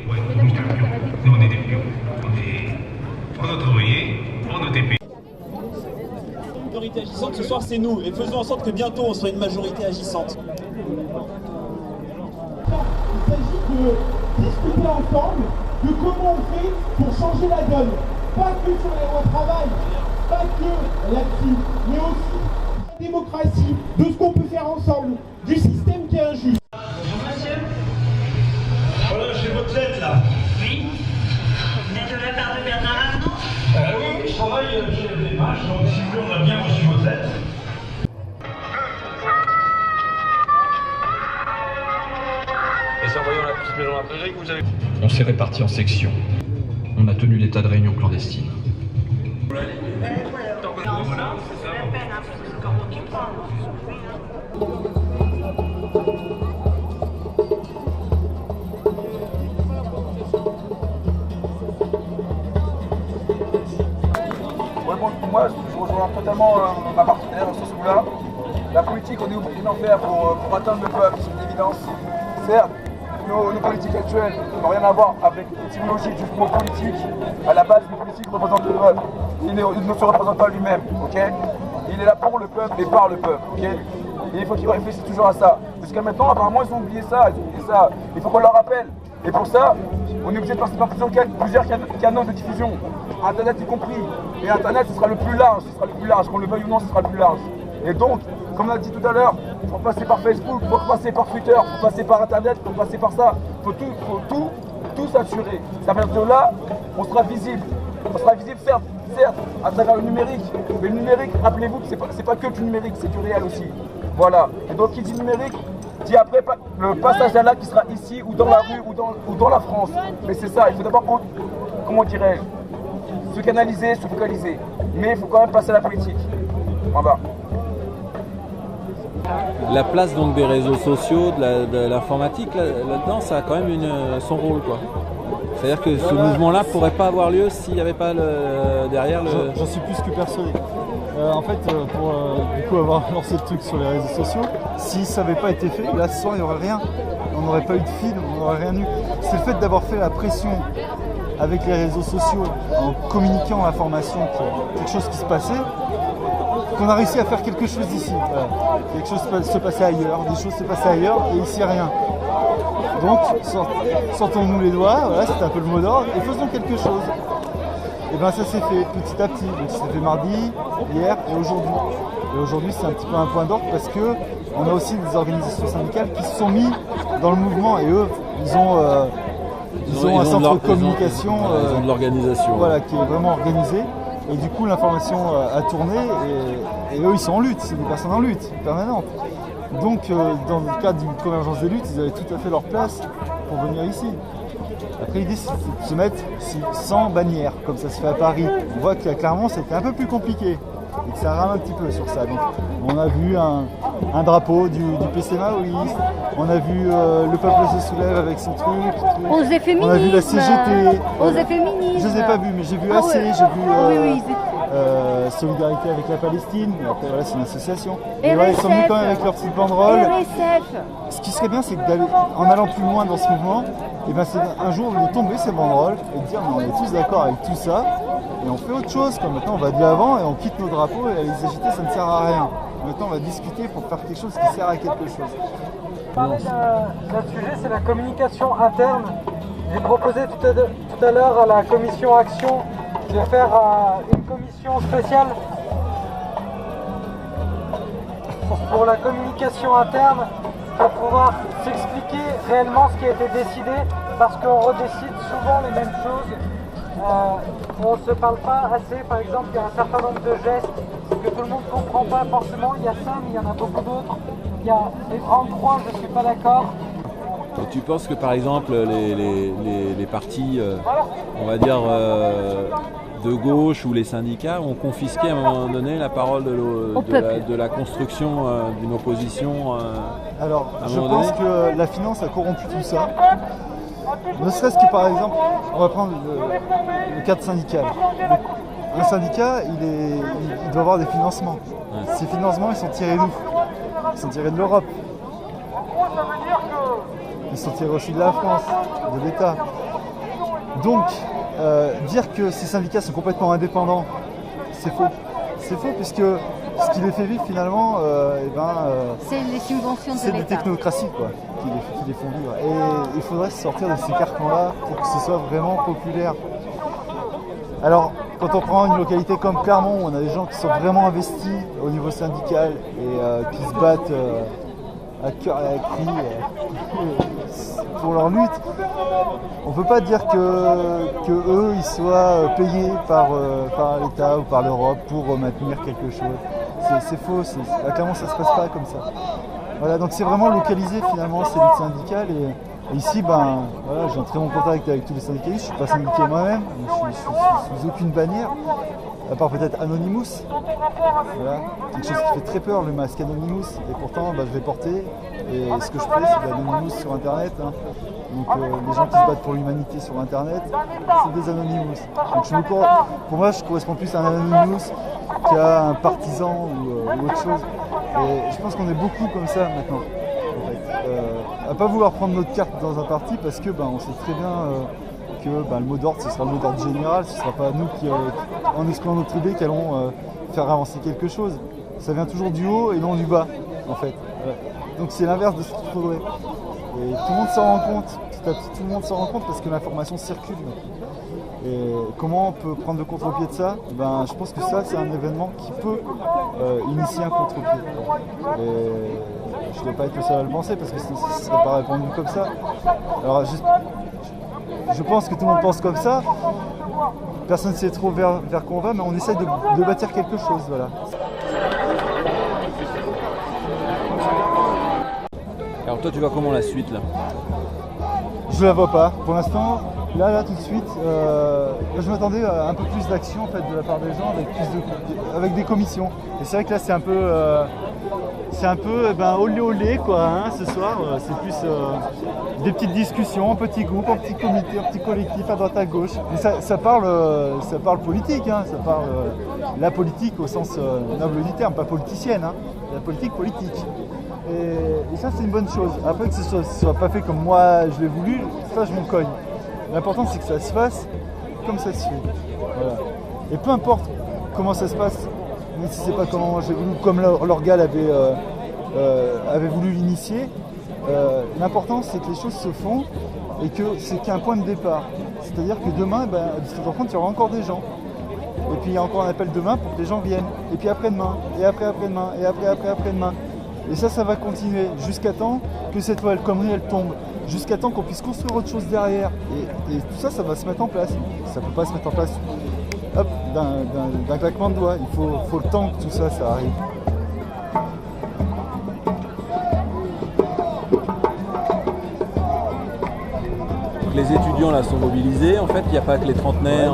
Nous, on est des pions. On est pour notre oreiller, pour notre épée. Une majorité agissante, ce soir, c'est nous. Et faisons en sorte que bientôt, on soit une majorité agissante. Il s'agit de discuter ensemble de comment on fait pour changer la donne. Pas que sur les lois de travail, pas que là-dessus, mais aussi la démocratie, de ce qu'on peut faire ensemble, du système qui est injuste. Bonjour monsieur. Voilà, j'ai votre lettre là. Oui. Vous êtes de la part de Bernard Arnault? Oui, je travaille chez FDMH, donc si vous voulez, on a bien reçu votre lettre. Et c'est en voyant la petite maison à Frédéric que vous avez... On s'est répartis en sections. On a tenu des tas de réunions clandestines. Voilà, c'est la peine, parce que c'est comme on qui parle. Ouais, bon, moi, je rejoins totalement ma partenaire sur ce coup-là. La politique, on est obligé d'en faire pour atteindre le peuple, c'est une évidence. Certes, nos politiques actuelles n'ont rien à voir avec l'étymologie du mot politique. À la base, le politique représente le peuple. Il ne se représente pas lui-même, ok? Il est là pour le peuple et par le peuple, ok? Et il faut qu'ils réfléchissent toujours à ça. Jusqu'à maintenant, apparemment, ils ont oublié ça. Il faut qu'on leur rappelle. Et pour ça, on est obligé de passer par plusieurs canaux de diffusion. Internet y compris. Et Internet, ce sera le plus large. Qu'on le veuille ou non, ce sera le plus large. Et donc, comme on a dit tout à l'heure, il faut passer par Facebook, il faut passer par Twitter, il faut passer par Internet, il faut passer par ça. Il faut tout s'assurer. À partir de là, on sera visible. On sera visible, certes, à travers le numérique. Mais le numérique, rappelez-vous que c'est pas que du numérique, c'est du réel aussi. Voilà. Et donc, qui dit numérique, dit après le passage à l'acte qui sera ici, ou dans la rue, ou dans la France. Mais c'est ça, il faut d'abord, comment dirais-je, se canaliser, se focaliser. Mais il faut quand même passer à la politique. Voilà. La place donc des réseaux sociaux, de l'informatique là-dedans, ça a quand même son rôle, quoi. C'est-à-dire que ce mouvement-là ne pourrait pas avoir lieu s'il n'y avait pas derrière le... J'en suis plus que persuadé. En fait, pour du coup avoir lancé le truc sur les réseaux sociaux, si ça n'avait pas été fait, là ce soir il n'y aurait rien. On n'aurait pas eu de fil, on n'aurait rien eu. C'est le fait d'avoir fait la pression avec les réseaux sociaux, en communiquant l'information pour quelque chose qui se passait, qu'on a réussi à faire quelque chose ici. Voilà. Quelque chose se passait ailleurs, des choses se passaient ailleurs et ici rien. Donc sortons-nous les doigts, voilà, c'était un peu le mot d'ordre, et faisons quelque chose. Et bien ça s'est fait petit à petit, donc ça s'est fait mardi, hier et aujourd'hui. Et aujourd'hui c'est un petit peu un point d'ordre parce que on a aussi des organisations syndicales qui se sont mis dans le mouvement et eux ils ont un centre de communication ils ont de l'organisation. Voilà, qui est vraiment organisé. Et du coup l'information a tourné et eux ils sont en lutte, c'est des personnes en lutte permanente. Donc dans le cadre d'une convergence des luttes, ils avaient tout à fait leur place pour venir ici. Après l'idée c'est de se mettre sans bannière, comme ça se fait à Paris. On voit que clairement c'était un peu plus compliqué et que ça rame un petit peu sur ça. Donc on a vu un drapeau du PC maoïste, on a vu le peuple se soulève avec son truc. Osez féminisme. On a vu la CGT. Osez féminisme. Je les ai pas vus mais j'ai vu AC, j'ai vu Solidarité avec la Palestine, et après voilà c'est une association. Et voilà, ils sont venus quand même avec leur petite banderole. Ce qui serait bien c'est que en allant plus loin dans ce mouvement, et ben c'est un jour de tomber ces banderoles et de dire mais on est tous d'accord avec tout ça et on fait autre chose. Comme maintenant on va de l'avant et on quitte nos drapeaux et à les agiter ça ne sert à rien. Maintenant on va discuter pour faire quelque chose qui sert à quelque chose. Parler d'un sujet, c'est la communication interne. J'ai proposé tout à l'heure à la commission Action de faire une commission spéciale pour la communication interne pour pouvoir s'expliquer réellement ce qui a été décidé parce qu'on redécide souvent les mêmes choses. On ne se parle pas assez, par exemple il y a un certain nombre de gestes que tout le monde ne comprend pas forcément, il y a ça mais il y en a beaucoup d'autres. Il y a les grandes croix, je ne suis pas d'accord. Et tu penses que par exemple les partis, on va dire de gauche ou les syndicats ont confisqué à un moment donné la parole de la construction d'une opposition Alors je pense que la finance a corrompu tout ça. Ne serait-ce que par exemple, on va prendre le cadre syndical. Un syndicat, il doit avoir des financements. Ouais. Ces financements, ils sont tirés d'où? Ils sont tirés de l'Europe. Ils sont tirés aussi de la France, de l'État. Donc, dire que ces syndicats sont complètement indépendants, c'est faux. C'est faux puisque ce qui les fait vivre finalement, c'est les subventions de c'est l'État. des technocraties quoi, qui les font vivre. Et il faudrait sortir de ces carcans-là pour que ce soit vraiment populaire. Alors, quand on prend une localité comme Clermont, où on a des gens qui sont vraiment investis au niveau syndical et qui se battent à cœur et à cri pour leur lutte, on ne peut pas dire que eux ils soient payés par l'État ou par l'Europe pour maintenir quelque chose. C'est faux, à Clermont ça ne se passe pas comme ça. Voilà, donc c'est vraiment localisé finalement ces luttes syndicales et ici voilà, j'ai un très bon contact avec tous les syndicalistes, je ne suis pas syndiqué moi-même, je suis sous aucune bannière, à part peut-être Anonymous. Voilà, quelque chose qui fait très peur, le masque Anonymous, et pourtant je vais porter, et ce que je fais c'est de l'Anonymous sur internet. Hein. Donc les gens qui se battent pour l'humanité sur internet, c'est des Anonymous. Donc pour moi je correspond plus à un Anonymous qu'à un partisan ou autre chose. Et je pense qu'on est beaucoup comme ça maintenant. En fait. À pas vouloir prendre notre carte dans un parti parce que on sait très bien que le mot d'ordre ce sera le mot d'ordre général, ce ne sera pas nous qui en excluant notre idée qui allons faire avancer quelque chose. Ça vient toujours du haut et non du bas en fait. Donc c'est l'inverse de ce qu'il faudrait. Et tout le monde s'en rend compte, petit à petit tout le monde s'en rend compte parce que l'information circule. Et comment on peut prendre le contre-pied de ça? Je pense que ça c'est un événement qui peut initier un contre-pied. Et je ne dois pas être le seul à le penser parce que ça ne serait pas répondu comme ça. Alors je pense que tout le monde pense comme ça. Personne ne sait trop vers quoi on va, mais on essaie de bâtir quelque chose. Voilà. Alors toi tu vois comment la suite là? Je la vois pas. Pour l'instant, là tout de suite, je m'attendais à un peu plus d'action en fait, de la part des gens avec des commissions. Et c'est vrai que là c'est un peu olé olé quoi, hein, ce soir. C'est plus des petites discussions, un petit groupe, un petit comité, un petit collectif à droite à gauche. Mais ça parle politique, hein, ça parle la politique au sens noble du terme, pas politicienne, hein, la politique politique. Et ça c'est une bonne chose. Après que ce soit pas fait comme moi je l'ai voulu, ça je m'en cogne. L'important c'est que ça se fasse comme ça se fait. Voilà. Et peu importe comment ça se passe, même si c'est pas comment moi j'ai voulu, comme l'Orgal avait voulu l'initier, l'important c'est que les choses se font et que c'est qu'il y a un point de départ. C'est-à-dire que demain, à 17h30, il y aura encore des gens. Et puis il y a encore un appel demain pour que les gens viennent. Et puis après-demain, et après-après-demain, et après-après-après-demain. Et ça va continuer jusqu'à temps que cette loi connerie elle tombe, jusqu'à temps qu'on puisse construire autre chose derrière. Et tout ça, ça va se mettre en place. Ça ne peut pas se mettre en place d'un claquement de doigts. Il faut le temps que tout ça arrive. Les étudiants là sont mobilisés. En fait, il n'y a pas que les trentenaires,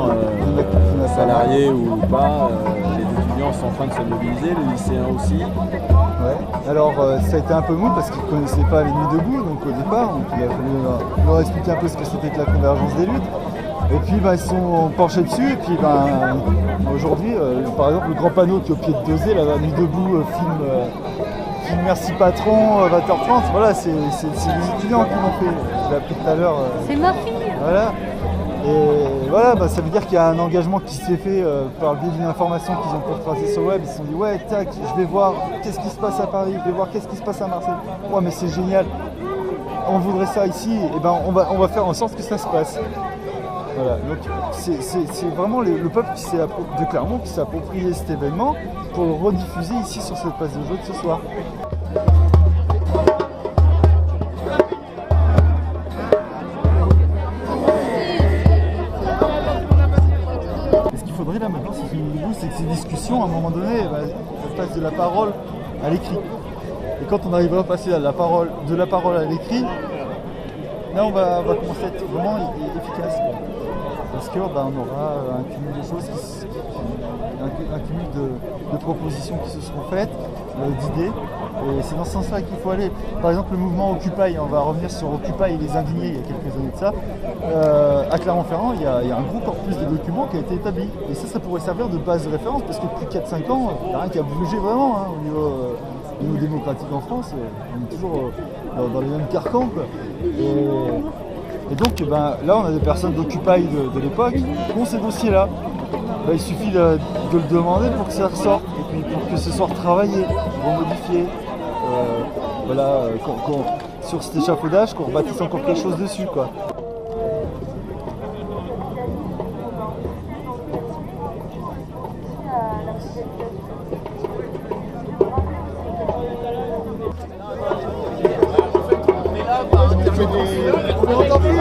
salariés ou pas. Les étudiants sont en train de se mobiliser, les lycéens aussi. Ouais. Alors ça a été un peu mou parce qu'ils ne connaissaient pas les Nuits debout donc au départ, donc il a fallu leur expliquer un peu ce que c'était que la convergence des luttes. Et puis ils se sont penchés dessus et puis aujourd'hui, par exemple le grand panneau qui est au pied de Dosé, la Nuit debout, film Merci Patron, 20h30, voilà, c'est les étudiants qui l'ont fait, je l'ai appris tout à l'heure. C'est ma fille. Voilà. Et voilà, ça veut dire qu'il y a un engagement qui s'est fait par le biais d'une information qu'ils ont retracée sur le web. Ils se sont dit ouais tac, je vais voir qu'est-ce qui se passe à Paris, je vais voir qu'est-ce qui se passe à Marseille. Ouais mais c'est génial, on voudrait ça ici, et on va faire en sorte que ça se passe. Voilà, donc c'est vraiment le peuple de Clermont qui s'est approprié cet événement pour le rediffuser ici sur cette place de jeu de ce soir. Là maintenant, c'est que ces discussions, à un moment donné, ça passe de la parole à l'écrit. Et quand on arrivera à passer de la parole à l'écrit, là on va commencer à être vraiment efficace. Parce qu'on aura un cumul de choses, un cumul de propositions qui se seront faites, d'idées. Et c'est dans ce sens-là qu'il faut aller. Par exemple, le mouvement Occupy, on va revenir sur Occupy et les indignés il y a quelques années de ça. À Clermont-Ferrand, il y a un gros corpus de documents qui a été établi. Et ça pourrait servir de base de référence parce que depuis 4-5 ans, il n'y a rien qui a bougé vraiment hein, au niveau démocratique en France. On est toujours dans les mêmes carcans. Quoi. Et donc là, on a des personnes d'Occupy de l'époque qui ont ces dossiers-là. Il suffit de le demander pour que ça ressorte, et puis pour que ce soit retravaillé, remodifié. Sur cet échafaudage, qu'on rebâtisse encore quelque chose dessus, quoi. On entend plus.